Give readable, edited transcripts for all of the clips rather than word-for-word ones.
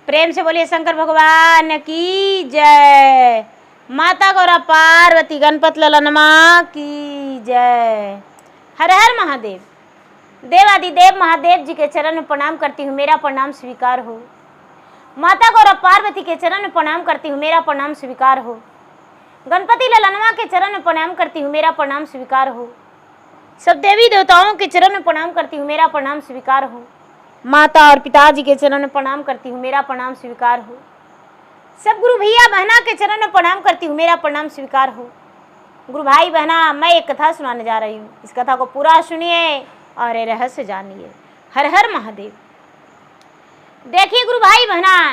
प्रेम से बोलिए शंकर भगवान की जय। माता गौरा पार्वती गणपत ललनमा की जय। हर हर महादेव। देवादिदेव महादेव जी के चरण में प्रणाम करती हूँ, मेरा प्रणाम स्वीकार हो। माता गौरा पार्वती के चरण में प्रणाम करती हूँ, मेरा प्रणाम स्वीकार हो। गणपति ललनमा के चरण में प्रणाम करती हूँ, मेरा प्रणाम स्वीकार हो। सब देवी देवताओं के चरण में प्रणाम करती हूँ, मेरा प्रणाम स्वीकार हो। माता और पिताजी के चरण में प्रणाम करती हूँ, मेरा प्रणाम स्वीकार हो। सब गुरु भैया बहना के चरण में प्रणाम करती हूँ, मेरा प्रणाम स्वीकार हो। गुरु भाई बहना, मैं एक कथा सुनाने जा रही हूँ, इस कथा को पूरा सुनिए और ये रहस्य जानिए। हर हर महादेव। देखिए गुरु भाई बहना,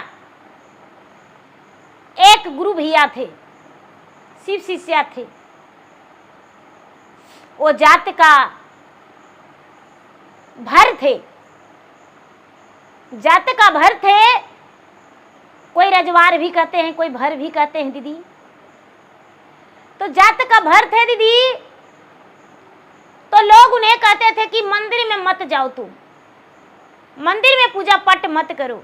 एक गुरु भैया थे, शिव शिष्या थे। वो जात का भर थे, जात का भर थे। कोई रजवार भी कहते हैं, कोई भर भी कहते हैं दीदी। तो जात का भर थे दीदी। तो लोग उन्हें कहते थे कि मंदिर में मत जाओ, तुम मंदिर में पूजा पाठ मत करो।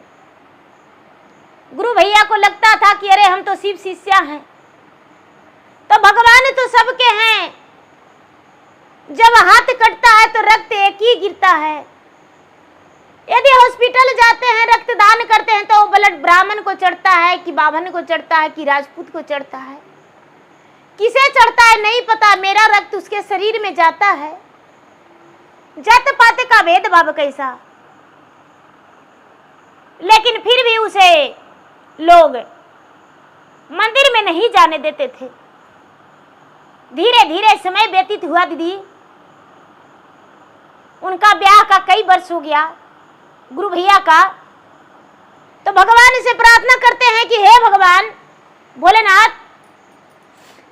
गुरु भैया को लगता था कि अरे हम तो शिव शिष्या हैं, तो भगवान तो सबके हैं। जब हाथ कटता है तो रक्त एक ही गिरता है। यदि हॉस्पिटल जाते हैं, रक्तदान करते हैं, तो ब्लड ब्राह्मण को चढ़ता है कि बाभन को चढ़ता है कि राजपूत को चढ़ता है, किसे चढ़ता है नहीं पता। मेरा रक्त उसके शरीर में जाता है। जात पात का भेदभाव कैसा। लेकिन फिर भी उसे लोग मंदिर में नहीं जाने देते थे। धीरे धीरे समय व्यतीत हुआ दीदी। उनका ब्याह का कई वर्ष हो गया गुरु भैया का। तो भगवान से प्रार्थना करते हैं कि हे भगवान भोलेनाथ,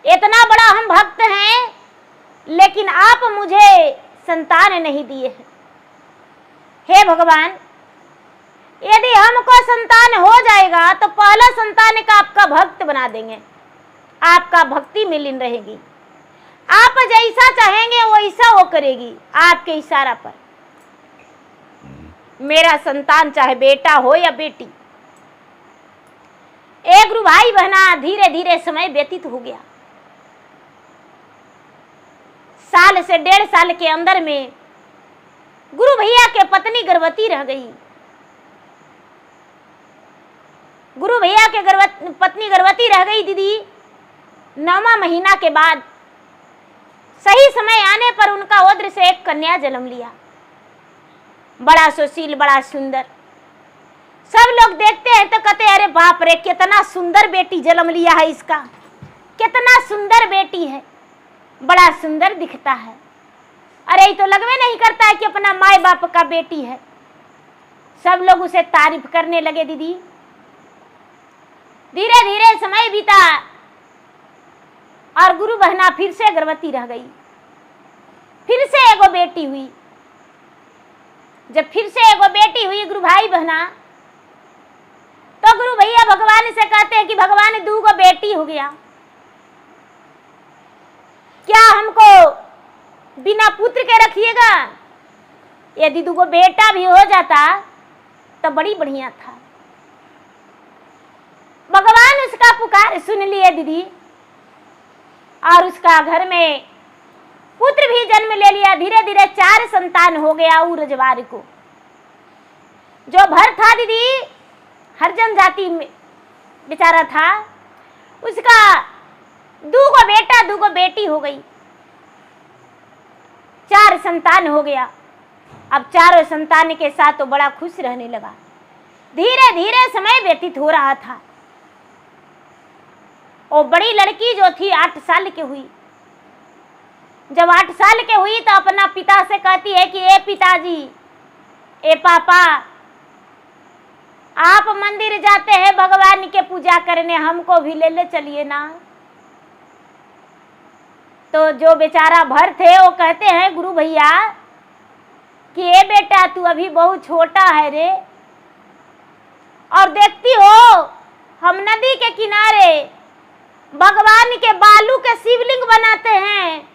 इतना बड़ा हम भक्त हैं, लेकिन आप मुझे संतान नहीं दिए हैं। हे भगवान, यदि हमको संतान हो जाएगा तो पहला संतान का आपका भक्त बना देंगे, आपका भक्ति में लीन रहेगी। आप जैसा चाहेंगे वैसा वो करेगी, आपके इशारा पर। मेरा संतान चाहे बेटा हो या बेटी। एक गुरु भाई बहना, धीरे धीरे समय व्यतीत हो गया। साल से 1.5 साल के अंदर में गुरु भैया के पत्नी गर्भवती रह गई। गुरु भैया के पत्नी गर्भवती रह गई दीदी। 9वां महीना के बाद सही समय आने पर उनका उदर से एक कन्या जन्म लिया। बड़ा सुशील, बड़ा सुंदर। सब लोग देखते हैं तो कहते हैं अरे बाप रे, कितना सुंदर बेटी जन्म लिया है इसका, कितना सुंदर बेटी है, बड़ा सुंदर दिखता है। अरे ये तो लगवे नहीं करता है कि अपना माए बाप का बेटी है। सब लोग उसे तारीफ करने लगे दीदी। धीरे धीरे समय बीता और गुरु बहना फिर से गर्भवती रह गई। फिर से एगो बेटी हुई। जब फिर से एगो बेटी हुई गुरु भाई बहना, तो गुरु भैया भगवान से कहते हैं कि भगवान 2 बेटी हो गया, क्या हमको बिना पुत्र के रखिएगा? यदि 2 बेटा भी हो जाता तो बड़ी बढ़िया था। भगवान उसका पुकार सुन लिए दीदी, और उसका घर में पुत्र भी जन्म ले लिया। धीरे धीरे 4 संतान हो गया। उ रजवार को जो भर था दीदी, हरिजन जाति में बेचारा था, उसका 2 बेटा 2 बेटी हो गई। 4 संतान हो गया। अब 4 संतान के साथ तो बड़ा खुश रहने लगा। धीरे धीरे समय व्यतीत हो रहा था। और बड़ी लड़की जो थी 8 साल की हुई। जब 8 साल की हुई तो अपना पिता से कहती है कि ए पिताजी, ए पापा, आप मंदिर जाते हैं भगवान के पूजा करने, हमको भी ले चलिए ना। तो जो बेचारा भर थे वो कहते हैं गुरु भैया कि ए बेटा, तू अभी बहुत छोटा है रे, और देखती हो हम नदी के किनारे भगवान के बालू के शिवलिंग बनाते हैं,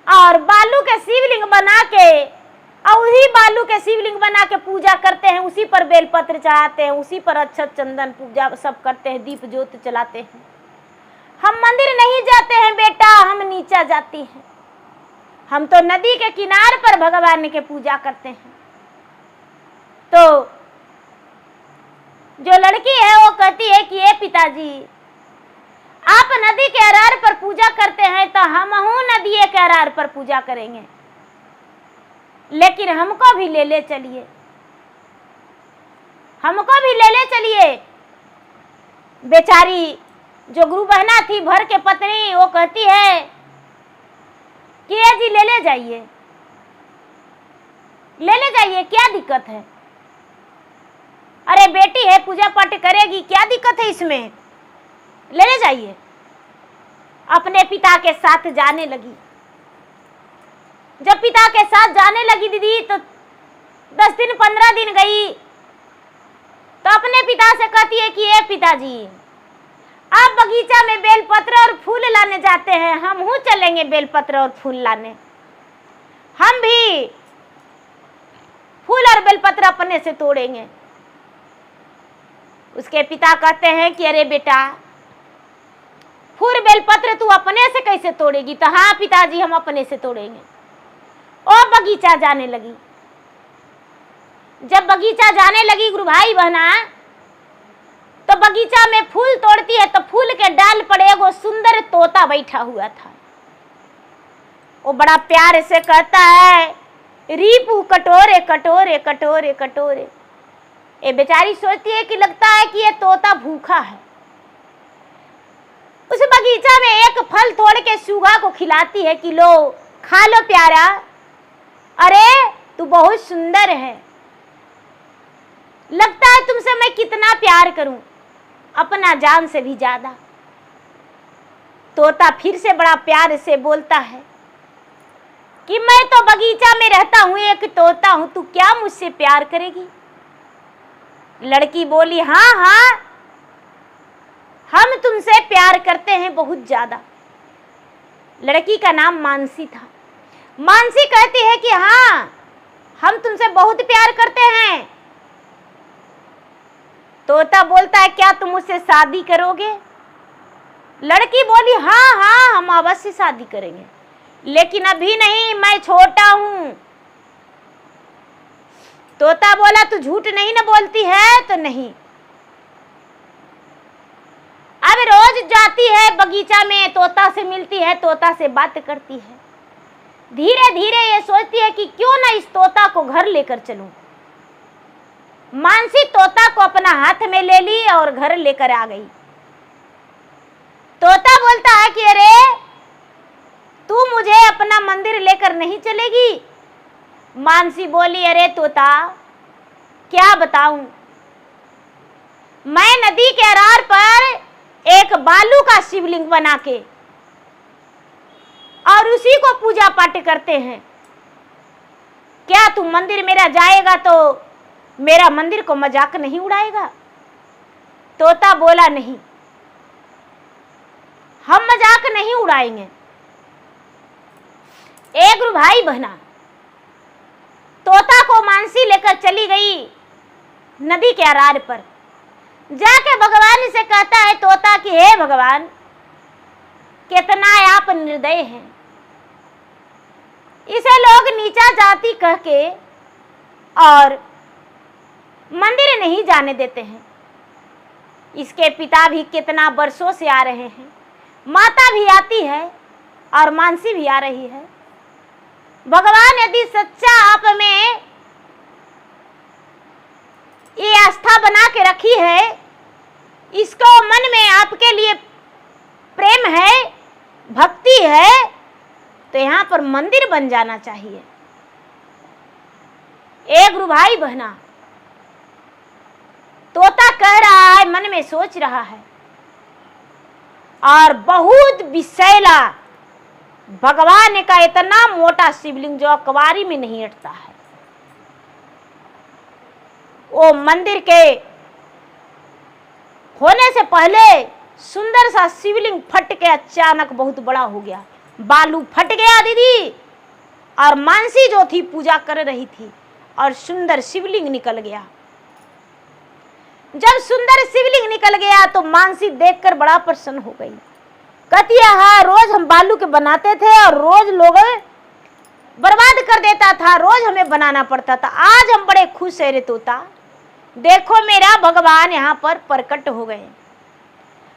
और बालू के शिवलिंग बना के और उसी बालू के शिवलिंग बना के पूजा करते हैं, उसी पर बेलपत्र चढ़ाते हैं, उसी पर अक्षत चंदन पूजा सब करते हैं, दीप ज्योत चलाते हैं। हम मंदिर नहीं जाते हैं बेटा, हम नीचा जाती हैं। हम तो नदी के किनारे पर भगवान के पूजा करते हैं। तो जो लड़की है वो कहती है कि ये पिताजी आप नदी के अरार पर पूजा करते हैं तो हमहू नदी के अरार पर पूजा करेंगे, लेकिन हमको भी ले चलिए, हमको भी ले चलिए। बेचारी जो गुरु बहना थी भर के पत्नी, वो कहती है कि ये जी ले जाइए, ले जाइए, क्या दिक्कत है? अरे बेटी है, पूजा पाठ करेगी, क्या दिक्कत है इसमें, ले जाइए। अपने पिता के साथ जाने लगी। जब पिता के साथ जाने लगी दीदी तो 10 दिन 15 दिन गई तो अपने पिता से कहती है कि ये पिताजी आप बगीचा में बेलपत्र और फूल लाने जाते हैं, हम हूँ चलेंगे बेलपत्र और फूल लाने, हम भी फूल और बेलपत्र अपने से तोड़ेंगे। उसके पिता कहते हैं कि अरे बेटा फूल बेलपत्र तू अपने से कैसे तोड़ेगी? तो हाँ पिताजी हम अपने से तोड़ेंगे। और बगीचा जाने लगी। जब बगीचा जाने लगी गुरु भाई बहना, तो बगीचा में फूल तोड़ती है तो फूल के डाल पर एगो सुंदर तोता बैठा हुआ था। वो बड़ा प्यार से कहता है रीपू कटोरे कटोरे कटोरे कटोरे। ये बेचारी सोचती है कि लगता है कि ये तोता भूखा है। उस बगीचा में एक फल तोड़ के सुगा को खिलाती है कि लो खा लो प्यारा, अरे तू बहुत सुंदर है, लगता है तुमसे मैं कितना प्यार करूं, अपना जान से भी ज्यादा। तोता फिर से बड़ा प्यार से बोलता है कि मैं तो बगीचा में रहता हूं, एक तोता हूं, तू क्या मुझसे प्यार करेगी? लड़की बोली हाँ हाँ हम तुमसे प्यार करते हैं बहुत ज्यादा। लड़की का नाम मानसी था। मानसी कहती है कि हाँ हम तुमसे बहुत प्यार करते हैं। तोता बोलता है क्या तुम मुझसे शादी करोगे? लड़की बोली हाँ हाँ हम अवश्य शादी करेंगे, लेकिन अभी नहीं, मैं छोटा हूं। तोता बोला तू झूठ नहीं ना बोलती है? तो नहीं। अब रोज जाती है बगीचा में, तोता से मिलती है, तोता से बात करती है। धीरे धीरे ये सोचती है कि क्यों ना इस तोता को घर लेकर चलूं। मानसी तोता को अपना हाथ में ले ली और घर लेकर आ गई। तोता बोलता है कि अरे तू मुझे अपना मंदिर लेकर नहीं चलेगी? मानसी बोली अरे तोता क्या बताऊं, मैं नदी के अरार पर एक बालू का शिवलिंग बना के और उसी को पूजा पाठ करते हैं। क्या तू मंदिर मेरा जाएगा तो मेरा मंदिर को मजाक नहीं उड़ाएगा? तोता बोला नहीं, हम मजाक नहीं उड़ाएंगे। एक गुरु भाई बहना, तोता को मानसी लेकर चली गई नदी के अरार पर। जाके भगवान से कहता है तोता कि हे भगवान कितना आप निर्दय हैं, इसे लोग नीचा जाति कह के और मंदिर नहीं जाने देते हैं। इसके पिता भी कितना वर्षों से आ रहे हैं, माता भी आती है और मानसी भी आ रही है। भगवान यदि सच्चा आप में ये आस्था बना के रखी है, इसको मन में आपके लिए प्रेम है, भक्ति है, तो यहाँ पर मंदिर बन जाना चाहिए। एक गुरु भाई बहना, तोता कह रहा है, मन में सोच रहा है, और बहुत विषैला भगवान का इतना मोटा शिवलिंग जो अकवारी में नहीं अटता है, वो मंदिर के होने से पहले सुंदर सा शिवलिंग फट के अचानक बहुत बड़ा हो गया। बालू फट गया दीदी, और मानसी जो थी पूजा कर रही थी और सुंदर शिवलिंग निकल गया। जब सुंदर शिवलिंग निकल गया तो मानसी देखकर बड़ा प्रसन्न हो गई। कहती है हाँ, रोज हम बालू के बनाते थे और रोज लोग बर्बाद कर देता था, रोज हमें बनाना पड़ता था, आज हम बड़े खुश है रे तोता, देखो मेरा भगवान यहाँ पर प्रकट हो गए।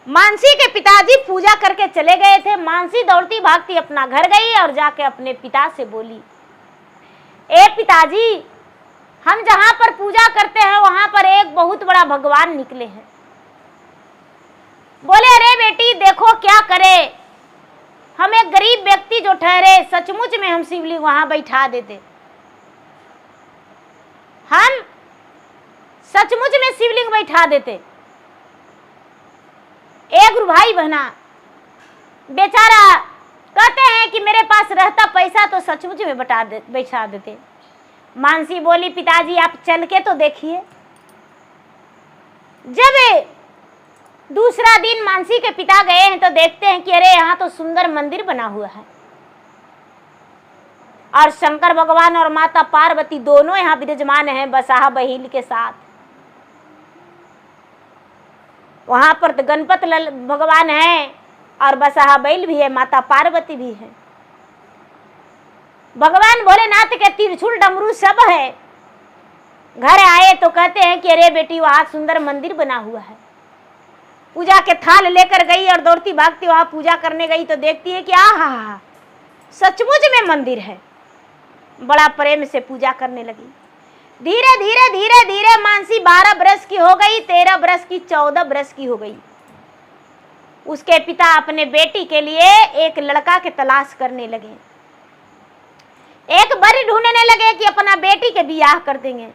मानसी के पिताजी पूजा करके चले गए थे। मानसी दौड़ती भागती अपना घर गई और जाके अपने पिता से बोली, ए पिताजी, हम जहां पर पूजा करते हैं वहां पर एक बहुत बड़ा भगवान निकले हैं। बोले अरे बेटी देखो क्या करे, हम एक गरीब व्यक्ति जो ठहरे, सचमुच में हम शिवलिंग वहां बैठा देते, हम सचमुच में शिवलिंग बैठा देते। एक भाई बहना बेचारा कहते हैं कि मेरे पास रहता पैसा तो सचमुच में बैठा देते। मानसी बोली पिताजी आप चल के तो देखिए। जब दूसरा दिन मानसी के पिता गए हैं तो देखते हैं कि अरे यहाँ तो सुंदर मंदिर बना हुआ है और शंकर भगवान और माता पार्वती दोनों यहाँ विराजमान हैं बसाहा बहील के साथ। वहां पर तो गणपत भगवान है और बसाहा बैल भी है, माता पार्वती भी है, भगवान भोलेनाथ के त्रिशूल डमरू सब है। घर आए तो कहते हैं कि अरे बेटी वहां सुंदर मंदिर बना हुआ है। पूजा के थाल लेकर गई और दौड़ती भागती वहां पूजा करने गई तो देखती है कि आहा सचमुच में मंदिर है। बड़ा प्रेम से पूजा करने लगी। धीरे धीरे धीरे धीरे मानसी 12 बरस की हो गई, 13 बरस की, 14 बरस की हो गई। उसके पिता अपने बेटी के लिए एक लड़का के तलाश करने लगे, एक बरी ढूंढने लगे कि अपना बेटी के बियाह कर देंगे।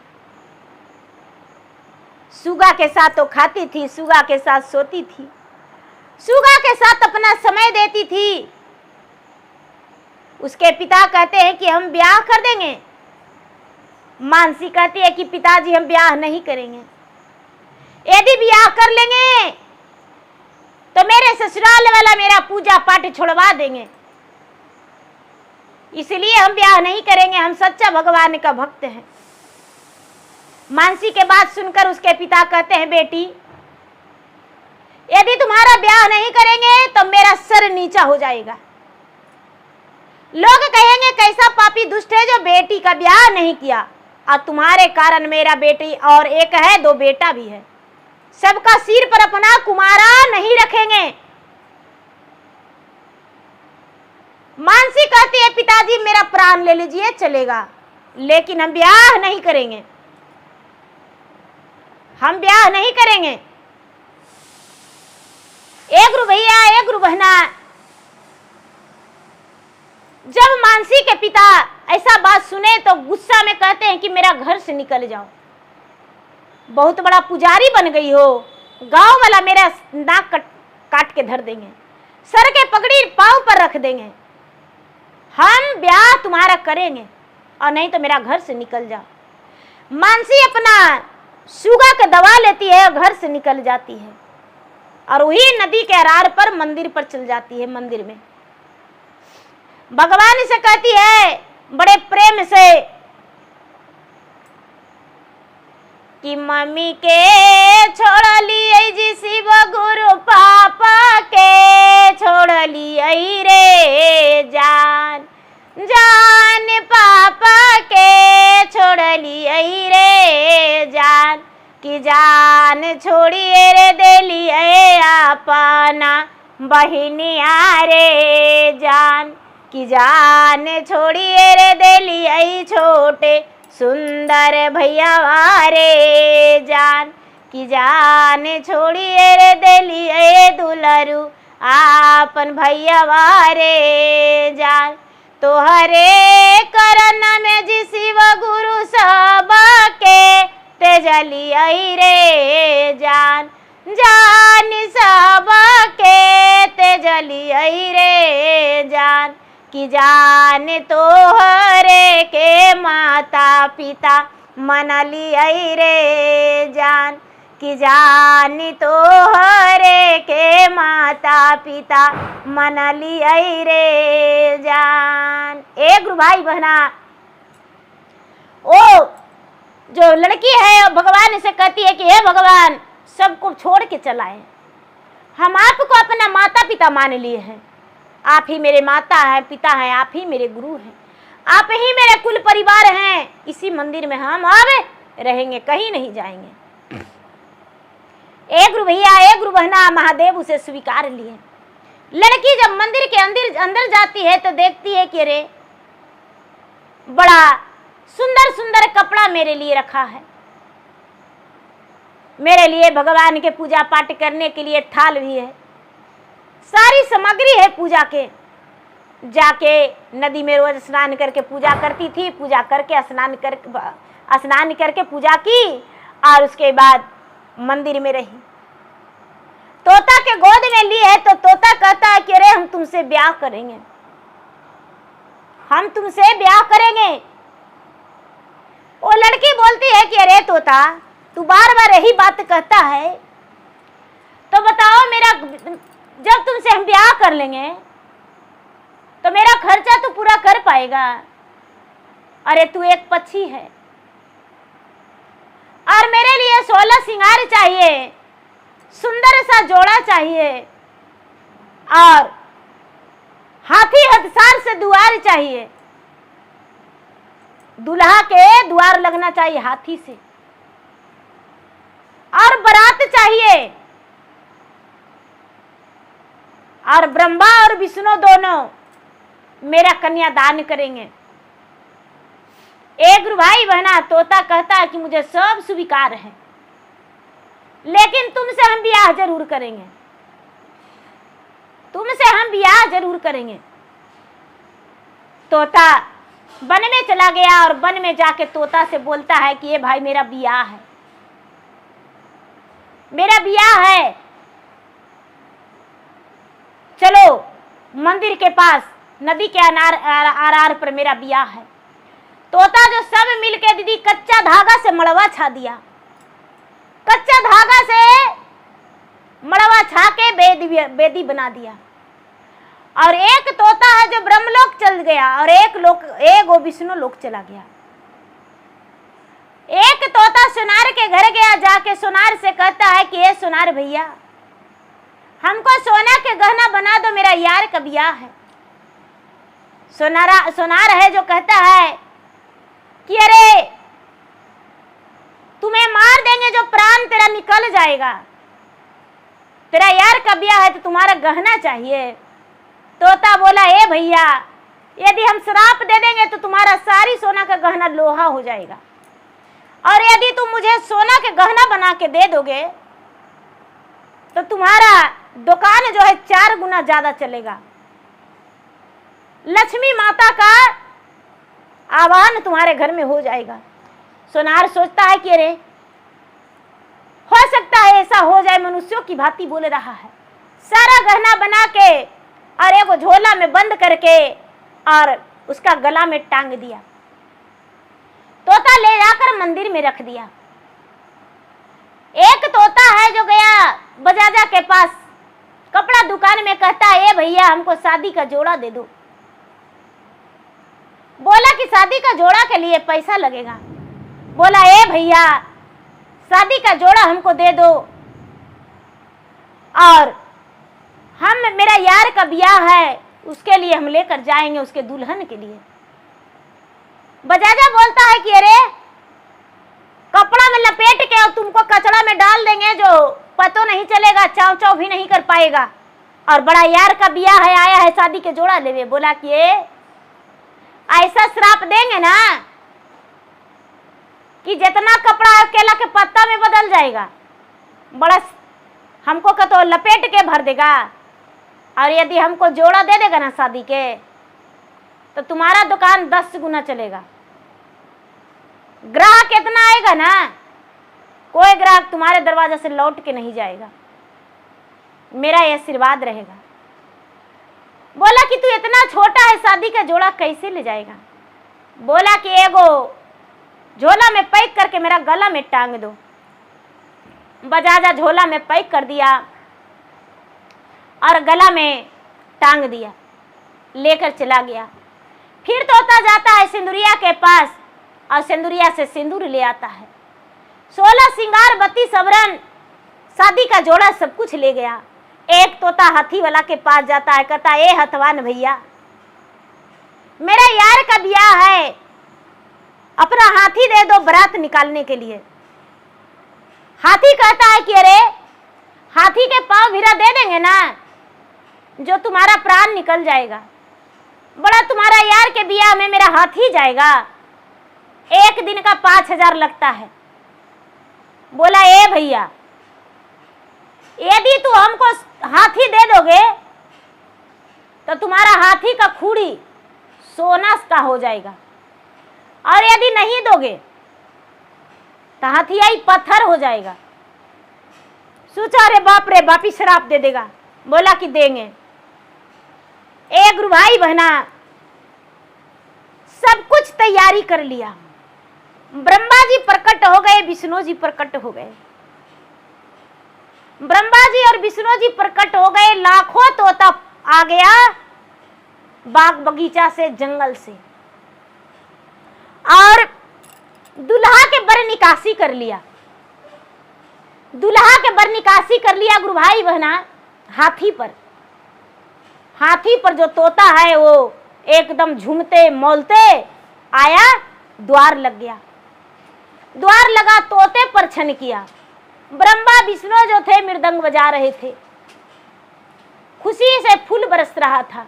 सुगा के साथ तो खाती थी, सुगा के साथ सोती थी, सुगा के साथ अपना समय देती थी। उसके पिता कहते हैं कि हम ब्याह कर देंगे। मानसी कहती है कि पिताजी हम ब्याह नहीं करेंगे, यदि ब्याह कर लेंगे तो मेरे ससुराल वाला मेरा पूजा पाठ छोड़वा देंगे, इसलिए हम ब्याह नहीं करेंगे, हम सच्चा भगवान का भक्त हैं। मानसी के बात सुनकर उसके पिता कहते हैं बेटी यदि तुम्हारा ब्याह नहीं करेंगे तो मेरा सर नीचा हो जाएगा, लोग कहेंगे कैसा पापी दुष्ट है जो बेटी का ब्याह नहीं किया, और तुम्हारे कारण मेरा बेटी और एक है, 2 बेटा भी है, सबका सिर पर अपना कुमारा नहीं रखेंगे। मानसी कहती है पिताजी मेरा प्राण ले लीजिए चलेगा, लेकिन हम ब्याह नहीं करेंगे, हम ब्याह नहीं करेंगे। एक रु भैया एक रु बहना, जब मानसी के पिता ऐसा बात सुने तो गुस्सा में कहते हैं कि मेरा घर से निकल जाओ, बहुत बड़ा पुजारी बन गई हो, गांव वाला मेरा नाक काट के धर देंगे, सर के पगड़ी पांव पर रख देंगे, हम ब्याह तुम्हारा करेंगे और नहीं तो मेरा घर से निकल जाओ। मानसी अपना सुगा का दवा लेती है और घर से निकल जाती है और वही नदी के अरार पर मंदिर पर चल जाती है। मंदिर में भगवान से कहती है बड़े प्रेम से कि मम्मी के छोड़ लिए जी शिव गुरु पापा के छोड़ लिए रे जान, जान पापा के छोड़ लिए रे जान, कि जान छोड़िए रे देलिए अपना बहिनिया रे जान, कि जान छोड़िए रे देलिए छोटे सुंदर भैया रे जान, कि जान छोड़िए रे देलिए दुलरू आपन भैया रे जान, तोहरे करन में जी शिव गुरु सब के तेजलिए रे जान, जान सब के तेजलिए रे जान, कि जान तोहरे के माता पिता मनलिए रे जान, कि जानी तो हरे के माता पिता मन लिये रे जान। ए गुरु भाई बहना, ओ जो लड़की है भगवान से कहती है कि हे भगवान सबको छोड़ के चलाए, हम आपको अपना माता पिता मान लिए हैं, आप ही मेरे माता है पिता है, आप ही मेरे गुरु हैं, आप ही मेरे कुल परिवार हैं, इसी मंदिर में हम अब रहेंगे, कहीं नहीं जाएंगे। एक गुरु भैया, एक गुरु बहना, महादेव उसे स्वीकार लिए। लड़की जब मंदिर के अंदर जाती है तो देखती है कि अरे बड़ा सुंदर सुंदर कपड़ा मेरे लिए रखा है, मेरे लिए भगवान के पूजा पाठ करने के लिए थाल भी है, सारी सामग्री है पूजा के। जाके नदी में रोज स्नान करके पूजा करती थी, पूजा करके स्नान करके पूजा की और उसके बाद मंदिर में रही। तोता के गोद में ली है तो तोता कहता है कि अरे हम तुमसे ब्याह करेंगे, हम तुमसे ब्याह करेंगे। वो लड़की बोलती है कि अरे तोता तू बार बार यही बात कहता है, तो बताओ मेरा जब तुमसे हम ब्याह कर लेंगे तो मेरा खर्चा तो पूरा कर पाएगा। अरे तू एक पक्षी है और मेरे लिए 16 श्रृंगार चाहिए, सुंदर सा जोड़ा चाहिए और हाथी हथसार से द्वार चाहिए, दूल्हा के द्वार लगना चाहिए हाथी से, और बारात चाहिए, और ब्रह्मा और विष्णु दोनों मेरा कन्यादान करेंगे। एक गुरु भाई बहना, तोता कहता है कि मुझे सब स्वीकार है, लेकिन तुमसे हम ब्याह जरूर करेंगे, तुमसे हम ब्याह जरूर करेंगे। तोता वन में चला गया और वन में जाके तोता से बोलता है कि ये भाई मेरा ब्याह है, मेरा ब्याह है, चलो मंदिर के पास नदी के आरार पर मेरा ब्याह है। तोता जो सब मिलके दीदी कच्चा धागा से मड़वा छा दिया, कच्चा धागा से मड़वा छा के बेदी बना दिया। और एक तोता है जो ब्रह्मलोक चल गया और एक विष्णु लोक चला गया। एक तोता सोनार के घर गया, जाके सोनार से कहता है कि ये सोनार भैया हमको सोना के गहना बना दो, मेरा यार का ब्याह है। सोनार है जो कहता है कि अरे तुम्हें मार देंगे जो प्राण तेरा निकल जाएगा, तेरा यार का ब्याह है तो तुम्हारा गहना चाहिए। तोता बोला ए भैया यदि हम श्राप दे देंगे तो तुम्हारा सारी सोना का गहना लोहा हो जाएगा, और यदि तुम मुझे सोना के गहना बना के दे दोगे तो तुम्हारा दुकान जो है 4 गुना ज्यादा चलेगा, लक्ष्मी माता का आवाहन तुम्हारे घर में हो जाएगा। सोनार सोचता है कि अरे हो सकता है ऐसा हो जाए, मनुष्यों की भांति बोल रहा है। सारा गहना बना के और एक झोला में बंद करके और उसका गला में टांग दिया, तोता ले जाकर मंदिर में रख दिया। एक तोता है जो गया बजाजा के पास कपड़ा दुकान में, कहता है ए भैया हमको शादी का जोड़ा दे दो। बोला कि शादी का जोड़ा के लिए पैसा लगेगा। बोला ए भैया शादी का जोड़ा हमको दे दो और हम मेरा यार का ब्याह है उसके लिए हम लेकर जाएंगे, उसके दुल्हन के लिए। बजाजा बोलता है कि अरे कपड़ा में लपेट के और तुमको कचड़ा में डाल देंगे जो पतो नहीं चलेगा, चाव चाव भी नहीं कर पाएगा, और बड़ा यार का ब्याह है, आया है शादी के जोड़ा लेवे। बोला कि ऐसा श्राप देंगे ना कि जितना कपड़ा केला के पत्ता में बदल जाएगा, बड़ा हमको का तो लपेट के भर देगा, और यदि हमको जोड़ा दे देगा ना शादी के तो तुम्हारा दुकान 10 गुना चलेगा। ग्राहक इतना आएगा ना, कोई ग्राहक तुम्हारे दरवाजा से लौट के नहीं जाएगा, मेरा यह आशीर्वाद रहेगा। बोला कि तू इतना छोटा है, शादी का जोड़ा कैसे ले जाएगा? बोला कि एगो झोला में पैक करके मेरा गला में टांग दो। बजाजा झोला में पैक कर दिया और गला में टांग दिया, लेकर चला गया। फिर तोता जाता है सिंदूरिया के पास और सिंदूरिया से सिंदूर ले आता है। 16 सिंगार, बत्ती, सबरन, शादी का जोड़ा सब कुछ ले गया। एक तोता हाथी वाला के पास जाता है, कहता है, ए हथवान भैया, मेरा यार का ब्याह है, अपना हाथी दे दो बारात निकालने के लिए। हाथी कहता है कि अरे हाथी के पांव भिरा दे देंगे ना, जो तुम्हारा प्राण निकल जाएगा। बड़ा तुम्हारा यार के ब्याह में मेरा हाथी जाएगा, एक दिन का 5000 लगता है। बोला, ए भैया, यदि तू हमको हाथी दे दोगे तो तुम्हारा हाथी का खूड़ी सोना का हो जाएगा, और यदि नहीं दोगे तो हाथियाई पत्थर हो जाएगा। सोचा, अरे बाप रे बाप, ही श्राप दे देगा। बोला कि देंगे। एक गुरु भाई बहना सब कुछ तैयारी कर लिया। ब्रह्मा जी प्रकट हो गए, विष्णु जी प्रकट हो गए। ब्रह्मा जी और विष्णु जी प्रकट हो गए। लाखों तोता आ गया बाग बगीचा से, जंगल से, और दुल्हा के बर निकासी कर लिया। दुल्हा के बर निकासी कर लिया गुरु भाई बहना हाथी पर। हाथी पर जो तोता है वो एकदम झूमते मौलते आया, द्वार लग गया। द्वार लगा, तोते पर छन किया। ब्रह्मा विष्णु जो थे मृदंग बजा रहे थे, खुशी से फूल बरस रहा था।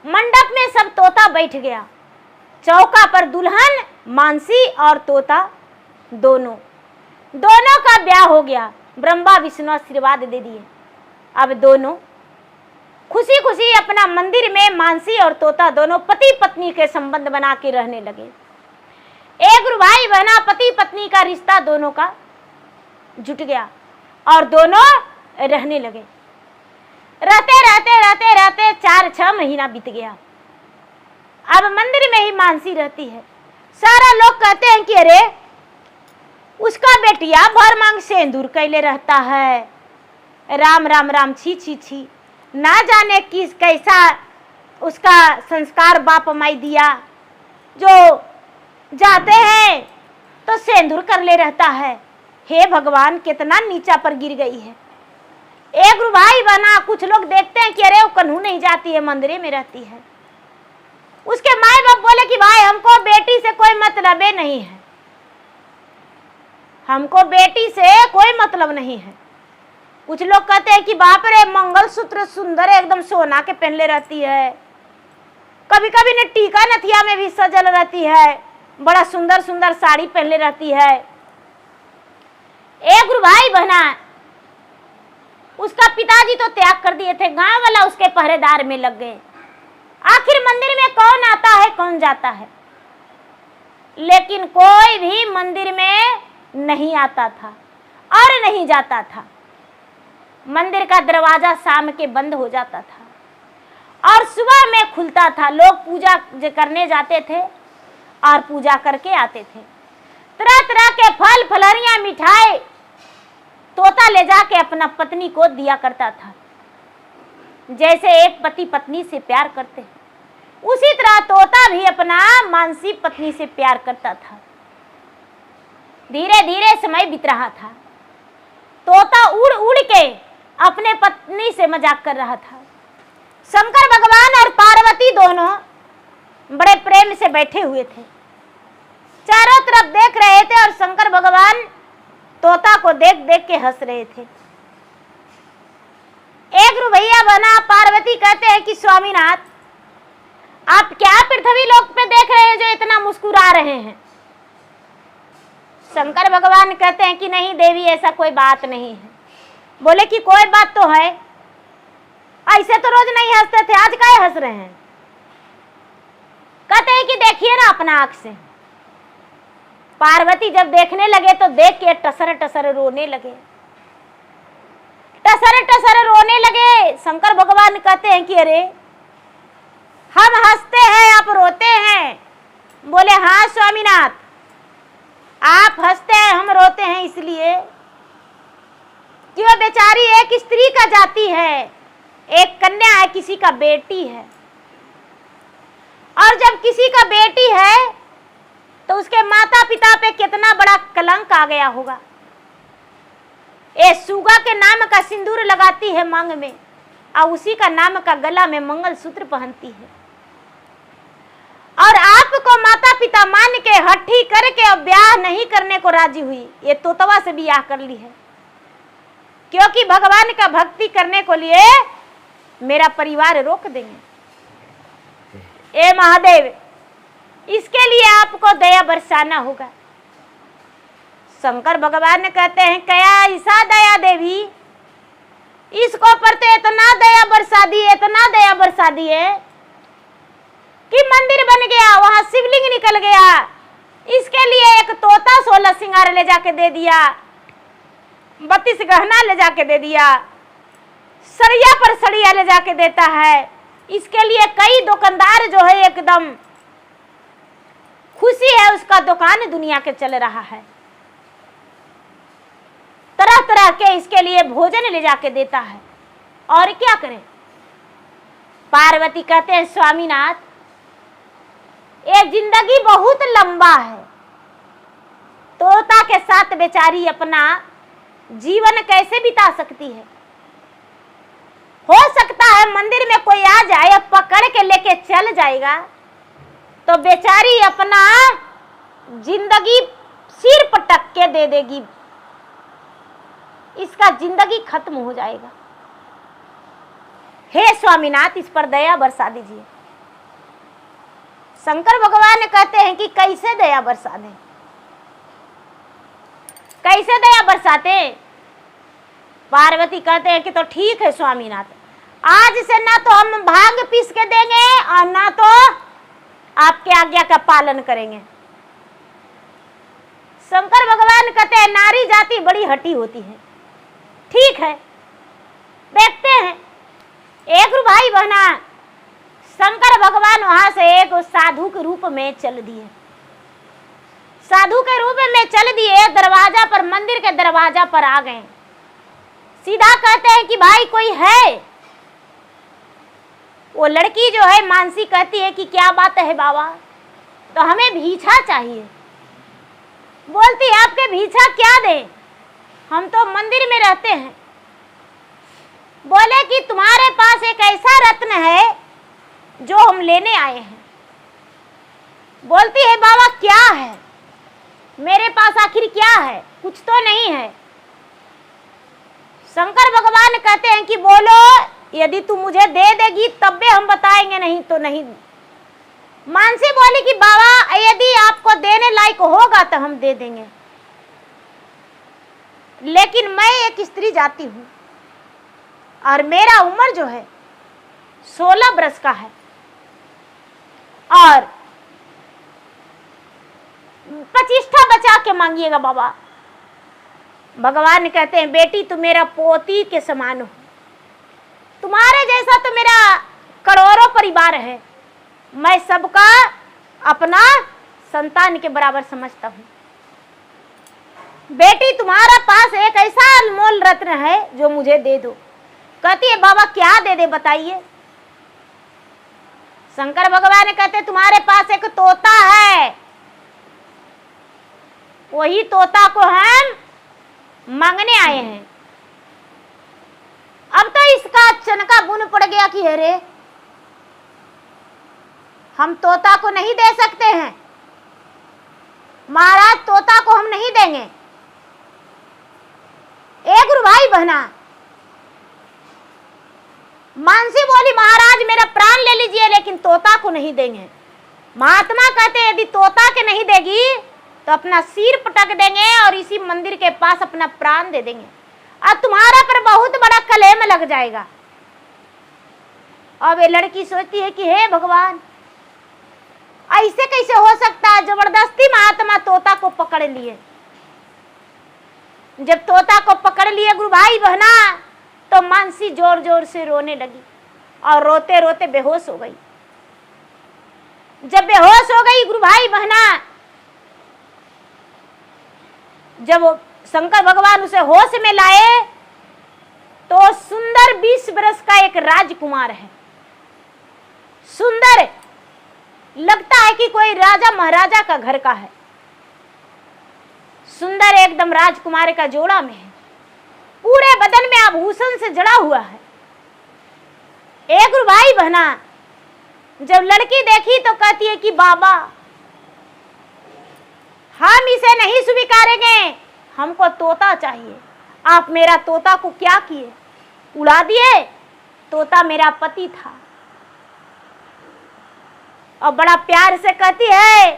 मंडप में सब तोता बैठ गया। चौका पर दुल्हन, मानसी और तोता दोनों का ब्याह हो गया। ब्रह्मा विष्णु आशीर्वाद दे दिए। अब दोनों खुशी खुशी अपना मंदिर में मानसी और तोता दोनों पति पत्नी के संबंध बना के रहने लगे। एक गुरु भाई बहना पति पत्नी का रिश्ता दोनों का जुट गया और दोनों रहने लगे। रहते रहते रहते रहते 4-6 महीना बीत गया। अब मंदिर में ही मानसी रहती है। सारा लोग कहते हैं कि अरे उसका बेटिया भर मांग सिंदूर कैले रहता है, राम राम राम, छी छी छी, ना जाने किस कैसा उसका संस्कार बाप माई दिया, जो जाते हैं तो सिंदूर कर ले रहता है। हे भगवान, कितना नीचा पर गिर गई है। एक गुरु भाई बना, कुछ लोग देखते हैं कि अरे वो कन्हू नहीं जाती है, मंदिर में रहती है। उसके माए बाप बोले कि भाई हमको बेटी से कोई मतलब नहीं है, हमको बेटी से कोई मतलब नहीं है। कुछ लोग कहते हैं कि बाप रे, मंगलसूत्र सुंदर एकदम सोना के पहनले रहती है, कभी कभी ने टीका नथिया में भी सजल रहती है, बड़ा सुंदर सुंदर साड़ी पहनले रहती है। एक गुरु भाई बहना, उसका पिताजी तो त्याग कर दिए थे, गांव वाला उसके पहरेदार में लग गए। आखिर मंदिर में कौन आता है कौन जाता है, लेकिन कोई भी मंदिर में नहीं आता था और नहीं जाता था। मंदिर का दरवाजा शाम के बंद हो जाता था और सुबह में खुलता था। लोग पूजा करने जाते थे और पूजा करके आते थे। तरह तरह के फल फलहरियां मिठाई तोता ले जाके अपना पत्नी को दिया करता था। जैसे एक पति पत्नी से प्यार करते हैं, उसी तरह तोता भी अपना मानसी पत्नी से प्यार करता था। धीरे धीरे समय बीत रहा था। तोता उड़ उड़ के अपने पत्नी से मजाक कर रहा था। शंकर भगवान और पार्वती दोनों बड़े प्रेम से बैठे हुए थे, चारों तरफ देख रहे थे और शंकर भगवान तोता को देख देख के हंस रहे थे। एक गुरु भैया बना, पार्वती कहते हैं कि स्वामीनाथ, आप क्या पृथ्वी लोक पे देख रहे हैं जो इतना मुस्कुरा रहे हैं? शंकर भगवान कहते हैं कि नहीं देवी, ऐसा कोई बात नहीं है। बोले कि कोई बात तो है, ऐसे तो रोज नहीं हंसते थे, आज काहे हंस रहे हैं? कहते हैं कि देखिए ना अपना आंख से। पार्वती जब देखने लगे तो देख के टसर टसर रोने लगे, टसर टसर रोने लगे। शंकर भगवान कहते हैं कि अरे हम हंसते हैं आप रोते हैं? बोले हाँ स्वामीनाथ, आप हंसते हैं हम रोते हैं इसलिए कि वो बेचारी एक स्त्री का जाती है, एक कन्या है, किसी का बेटी है। और जब किसी का बेटी है तो उसके माता पिता पे कितना बड़ा कलंक आ गया होगा। ये सुगा के नाम का सिंदूर लगाती है मांग में, और उसी का नाम का गला में मंगलसूत्र पहनती है। और आपको माता पिता मान के हठी करके अब ब्याह नहीं करने को राजी हुई। ये तोतवा से ब्याह कर ली है, क्योंकि भगवान का भक्ति करने को लिए मेरा परिवार रोक देंगे। ए महादेव, इसके लिए आपको दया बरसाना होगा। शंकर भगवान ने कहते हैं, क्या ऐसा दया देवी, इसको पर तो इतना दया बरसा दी, इतना दया बरसा दी है कि मंदिर बन गया, वहां शिवलिंग निकल गया। इसके लिए एक तोता 16 सिंगार ले जाके दे दिया, 32 गहना ले जाके दे दिया, सरिया पर सरिया ले जाके देता है। इसके लिए कई दुकानदार जो है एकदम खुशी है, उसका दुकान दुनिया के चल रहा है। तरह तरह के इसके लिए भोजन ले जाके देता है। और क्या करें। पार्वती कहते हैं, स्वामीनाथ, ये जिंदगी बहुत लंबा है, तोता के साथ बेचारी अपना जीवन कैसे बिता सकती है। हो सकता है मंदिर में कोई आ जाए, पकड़ के लेके चल जाएगा तो बेचारी अपना जिंदगी सिर पटक के दे देगी, इसका जिंदगी खत्म हो जाएगा। हे स्वामीनाथ, इस पर दया बरसा दीजिए। शंकर भगवान कहते हैं कि कैसे दया बरसा दें, कैसे दया बरसाते। पार्वती कहते हैं कि तो ठीक है स्वामीनाथ, आज से ना तो हम भांग पीस के देंगे और ना तो आपके आज्ञा का पालन करेंगे। शंकर भगवान कहते हैं, नारी जाति बड़ी हठी होती है। ठीक है, देखते हैं। एक भाई बहना, शंकर भगवान वहां से एक साधु के रूप में चल दिए। साधु के रूप में चल दिए, दरवाजा पर, मंदिर के दरवाजा पर आ गए। सीधा कहते हैं कि भाई कोई है। वो लड़की जो है मानसी कहती है कि क्या बात है बाबा, तो हमें भीछा चाहिए। बोलती है, आपके भीछा क्या दें, हम तो मंदिर में रहते हैं। बोले कि तुम्हारे पास एक ऐसा रत्न है जो हम लेने आए हैं। बोलती है, बाबा क्या है, मेरे पास आखिर क्या है, कुछ तो नहीं है। शंकर भगवान कहते हैं कि बोलो, यदि तू मुझे दे देगी तब भी हम बताएंगे, नहीं तो नहीं। मानसी बोली कि बाबा यदि आपको देने लायक होगा तो हम दे देंगे, लेकिन मैं एक स्त्री जाती हूं और मेरा उम्र जो है 16 वर्ष का है, और प्रतिष्ठा बचा के मांगिएगा बाबा। भगवान कहते हैं, बेटी तुम मेरा पोती के समान हो, तुम्हारे जैसा तो मेरा करोड़ों परिवार है, मैं सबका अपना संतान के बराबर समझता हूँ। बेटी तुम्हारा पास एक ऐसा अनमोल रत्न है जो मुझे दे दो। कहती है, बाबा क्या दे दे बताइए। शंकर भगवान कहते, तुम्हारे पास एक तोता है, वही तोता को हम मांगने आए हैं। अब तो इसका चनका बुन पड़ गया कि अरे हम तोता को नहीं दे सकते हैं महाराज, तोता को हम नहीं देंगे। एक गुरु भाई बहना, मानसी बोली महाराज मेरा प्राण ले लीजिए, लेकिन तोता को नहीं देंगे। महात्मा कहते हैं, यदि तोता के नहीं देगी तो अपना सिर पटक देंगे और इसी मंदिर के पास अपना प्राण दे देंगे, और तुम्हारा पर बहुत बड़ा कलेम लग जाएगा। अब ये लड़की सोचती है कि हे भगवान, ऐसे कैसे हो सकता है। जबरदस्ती महात्मा तोता को पकड़ लिए। जब तोता को पकड़ लिए गुरु भाई बहना, तो मानसी जोर जोर से रोने लगी और रोते रोते बेहोश हो गई। जब बेहोश हो गई गुरु भाई बहना, जब शंकर भगवान उसे होश में लाए 20 बरस का एक राजकुमार है, सुंदर, लगता है कि कोई राजा महाराजा का घर का है। सुंदर एकदम राजकुमार का जोड़ा में है, पूरे बदन में आभूषण से जड़ा हुआ है। एक भाई बहना जब लड़की देखी तो कहती है कि बाबा हम इसे नहीं स्वीकारेंगे, हमको तोता चाहिए। आप मेरा तोता को क्या किए, उड़ा दिए। तोता मेरा पति था। और बड़ा प्यार से कहती है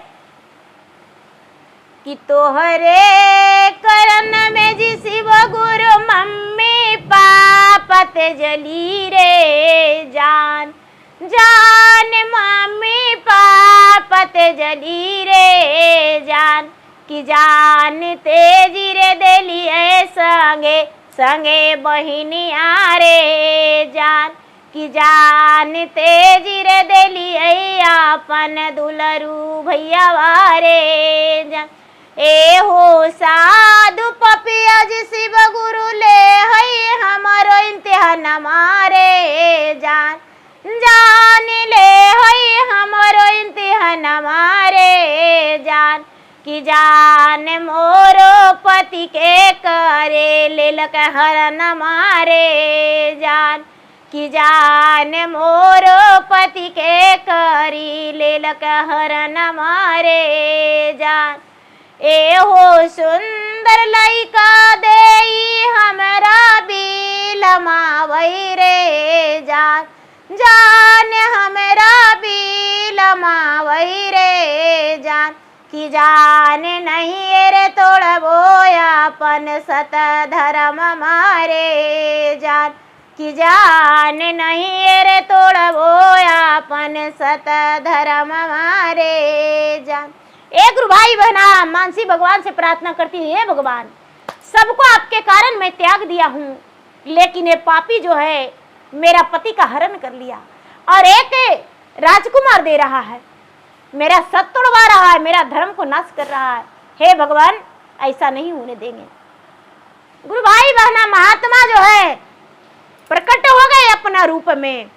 कि तोहरे करन में जी शिव गुरु मम्मी पापत जली रे जान, जान मम्मी पापत जली रे जान, कि जान तेजी रे देलिए संगे संगे बहिनिया रे जान, कि जान तेजी रे देलिए अपन दुलरू भैया रे जान। ए हो साधु पपिया जी शिव गुरु ले है हमारो इम्तिहान मारे जान, जान ले है हमारो इम्तिहान मारे जान, कि जान मोरो पति के करे ले लक हरन मारे जान, कि जान मोरो पति के करी ले लक हरन मारे जान। ए हो सुंदर लइका देई हमरा बिल मावई रे जान, जान हमरा बिल मावई रे जान, कि जान नहीं रे तोड़बो अपन सत धर्म मारे जान, कि जान नहीं रे तोड़बो अपन सत धर्म मारे जान। एक भाई बहना मानसी भगवान से प्रार्थना करती है, हे भगवान सबको आपके कारण मैं त्याग दिया हूँ, लेकिन ये पापी जो है मेरा पति का हरण कर लिया और एक राजकुमार दे रहा है, मेरा सत तोड़वा रहा है, मेरा धर्म को नाश कर रहा है। हे भगवान ऐसा नहीं होने देंगे। गुरु भाई बहना महात्मा जो है प्रकट हो गए अपना रूप में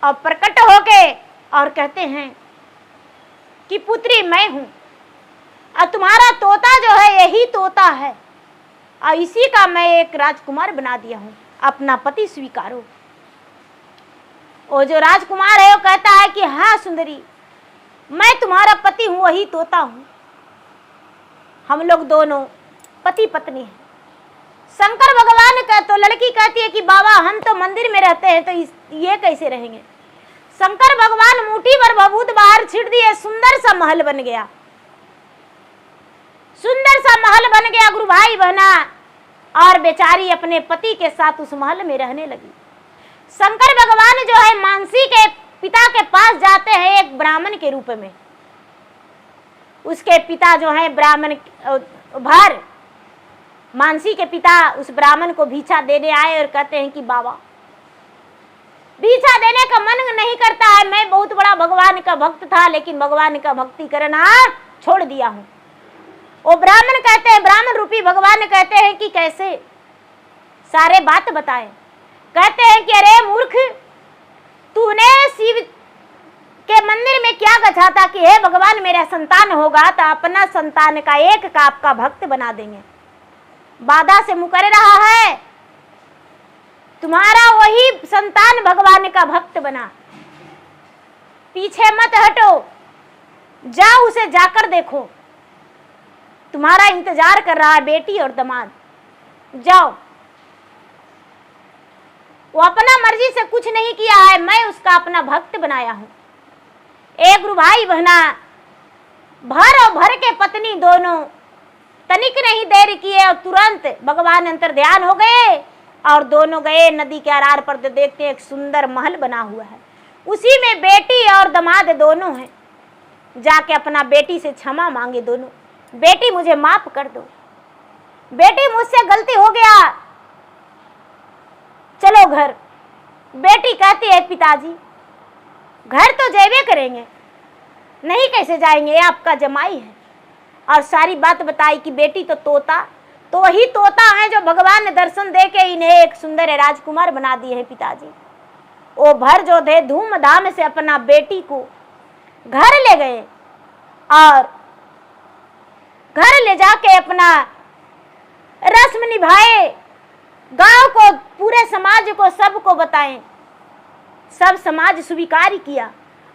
और प्रकट हो गए और कहते हैं कि पुत्री मैं हूं और तुम्हारा तोता जो है यही तोता है और इसी का मैं एक राजकुमार बना दिया हूं, अपना पति स्वीकारो। वो जो राजकुमार है वो कहता है कि हाँ सुंदरी मैं तुम्हारा पति हूं, वही तोता हूं, हम लोग दोनों पति पत्नी हैं। शंकर भगवान का तो लड़की कहती है कि बाबा हम तो मंदिर में रहते हैं तो ये कैसे रहेंगे। शंकर भगवान मुट्ठी भर भभूत बाहर छिड़ दिए, सुंदर सा महल बन गया, सुंदर सा महल बन गया गुरु भाई बहना, और बेचारी अपने पति के साथ उस महल में रहने लगी। शंकर भगवान जो है मानसी के पिता के पास जाते हैं एक ब्राह्मण के रूप में। उसके पिता जो है ब्राह्मण भर मानसी के पिता उस ब्राह्मण को भिक्षा देने आए और कहते हैं कि बाबा भिक्षा देने का मन नहीं करता है, मैं बहुत बड़ा भगवान का भक्त था लेकिन भगवान का भक्ति करना छोड़ दिया हूं। वो ब्राह्मण कहते हैं, ब्राह्मण रूपी भगवान कहते हैं कि कैसे, सारे बात बताएं। कहते हैं कि अरे मूर्ख तूने शिव के मंदिर में क्या कहा था कि हे भगवान मेरा संतान होगा तो अपना संतान का एक का आपका भक्त बना देंगे, बाधा से मुकर रहा है, तुम्हारा वही संतान भगवान का भक्त बना, पीछे मत हटो, जाओ उसे जाकर देखो, तुम्हारा इंतजार कर रहा है बेटी और दामाद, जाओ। वो अपना मर्जी से कुछ नहीं किया है, मैं उसका अपना भक्त बनाया हूं। एक गुरु भाई बहना भर और भर के पत्नी दोनों तनिक नहीं देर किए और तुरंत भगवान अंतर ध्यान हो गए और दोनों गए नदी के आरार पर। तो देखते हैं एक सुंदर महल बना हुआ है, उसी में बेटी और दामाद दोनों हैं। जाके अपना बेटी से क्षमा मांगे दोनों, बेटी मुझे माफ कर दो, बेटी मुझसे गलती हो गया, चलो घर। बेटी कहती है पिताजी घर तो जावे करेंगे, नहीं कैसे जाएंगे, आपका जमाई है। और सारी बात बताई कि बेटी तो तोता तो वही तोता है जो भगवान ने दर्शन दे के इन्हें एक सुंदर राजकुमार बना दिए हैं पिताजी। वो भर जो थे धूमधाम से अपना बेटी को घर ले गए और घर ले जाके अपना रस्म निभाए, गांव को, पूरे समाज को, सबको बताएं। सब समाज स्वीकार किया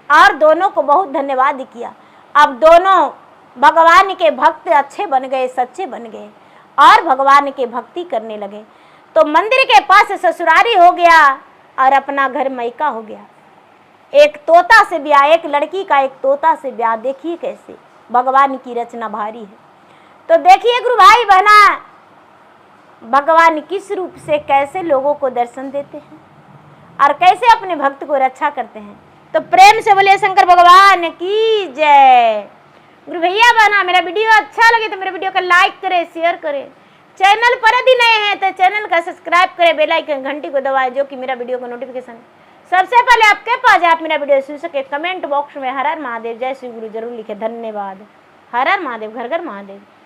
और दोनों को बहुत धन्यवाद किया। अब दोनों भगवान के भक्त अच्छे बन गए, सच्चे बन गए और भगवान के भक्ति करने लगे। तो मंदिर के पास ससुरारी हो गया और अपना घर मैका हो गया। एक तोता से ब्याह, एक लड़की का एक तोता से ब्याह। देखिए कैसे भगवान की रचना भारी है। तो देखिए गुरु भाई बहना, भगवान किस रूप से कैसे लोगों को दर्शन देते हैं और कैसे अपने भक्त को रक्षा करते हैं। तो प्रेम से बोलिए शंकर भगवान की जय। गुरु भैया बहना, मेरा वीडियो अच्छा लगे तो मेरे वीडियो को लाइक करें, शेयर करें। चैनल पर यदि नए हैं तो चैनल का सब्सक्राइब करें, बेल आइकन घंटी को दबाएं, जो कि मेरा वीडियो का नोटिफिकेशन सबसे पहले आपके पास जाए। आप मेरा वीडियो सुन सके। कमेंट बॉक्स में हर हर महादेव, जय श्री गुरु जरूर लिखे। धन्यवाद। हर हर महादेव, घर घर महादेव।